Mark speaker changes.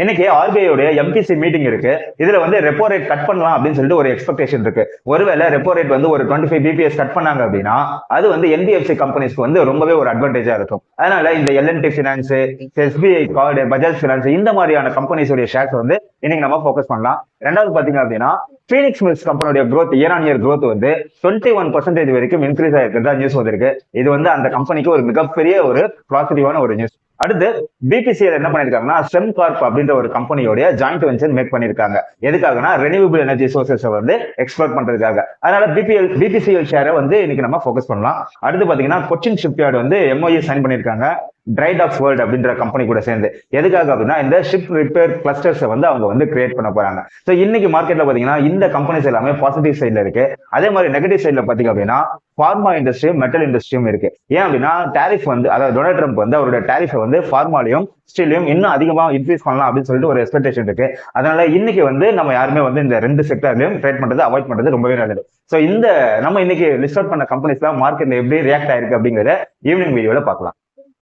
Speaker 1: இன்னைக்கு ஆர்பிஐ உடைய MBC meeting இருக்கு. இதுல வந்து ரெப்போ ரேட் கட் பண்ணலாம் அப்படின்னு சொல்லிட்டு ஒரு எக்ஸ்பெக்டேஷன் இருக்கு. ஒருவேளை ரெப்போ ரேட் வந்து ஒரு 25 பிபிஎஸ் கட் பண்ணாங்க அப்படின்னா அது வந்து என்பிஎஃப்சி கம்பெனிஸ்க்கு வந்து ரொம்பவே ஒரு அட்வான்டேஜா இருக்கும். அதனால இந்த L&T finance, SBI card, Bajaj finance இந்த மாதிரியான கம்பெனிஸோட ஷேர்ஸ் வந்து இன்னைக்கு நம்ம ஃபோக்கஸ் பண்ணலாம். ரெண்டாவது பாத்தீங்க அப்படின்னா பீனிக்ஸ் மில்ஸ் கம்பெனியோட growth year on year growth வந்து 21% வரைக்கும் இன்க்ரீஸ் ஆயிருக்கிறதா நியூஸ் வந்திருக்கு. இது வந்து அந்த கம்பெனிக்கு ஒரு மிகப்பெரிய ஒரு பாசிட்டிவான ஒரு நியூஸ். அடுத்து பிபிசிஎல் என்ன பண்ணிருக்காங்கன்னா செம் கார்ப் அப்படின்ற ஒரு கம்பெனியோட ஜாயிண்ட் வெஞ்சர் மேக் பண்ணிருக்காங்க. எதுக்காகனா ரெனியூவபிள் எனர்ஜி சோர்சஸ் வந்து எக்ஸ்ப்ளோர் பண்றதுக்காக. அதனால பிபிசிஎல் ஷேரை வந்து இன்னைக்கு நம்ம ஃபோக்கஸ் பண்ணலாம். அடுத்து பாத்தீங்கன்னா கொச்சின் ஷிப்யார்டு வந்து எம்ஓஇ சைன் பண்ணிருக்காங்க ட்ரைடாக்ஸ் வேர்ல்ட் அப்படின்ற கம்பெனி கூட சேர்ந்து. எதுக்காக அப்படின்னா இந்த ஷிப் ரிப்பேர் கிளஸ்டர்ஸ் வந்து அவங்க வந்து கிரியேட் பண்ண போறாங்க. ஸோ இன்னைக்கு மார்க்கெட்ல பாத்தீங்கன்னா இந்த கம்பெனிஸ் எல்லாமே பாசிட்டிவ் சைட்ல இருக்கு. அதே மாதிரி நெகட்டிவ் சைட்ல பாத்தீங்க அப்படின்னா ஃபார்மா இண்டஸ்ட்ரியும் மெட்டல் இண்டஸ்ட்ரியும் இருக்கு. ஏன் அப்படின்னா டாரிஃப் வந்து அதாவது டொனால்ட் ட்ரம்ப் வந்து அவரோட டாரிஃபை வந்து ஃபார்மாலையும் ஸ்டீலையும் இன்னும் அதிகமா இன்க்ரீஸ் பண்ணலாம் அப்படின்னு சொல்லிட்டு ஒரு எக்ஸ்பெக்டேஷன் இருக்கு. அதனால இன்னைக்கு வந்து நம்ம யாருமே வந்து இந்த ரெண்டு செக்டர்லயும் ட்ரேட் பண்றது அவாய்ட் பண்றது ரொம்பவே நல்லது. ஸோ இந்த நம்ம இன்னைக்கு லிஸ்ட் அவுட் பண்ண கம்பெனிஸ்லாம் மார்க்கெட்ல எப்படி ரியாக்ட் ஆயிருக்கு அப்படிங்கறத ஈவினிங் வீடியோல பார்க்கலாம்.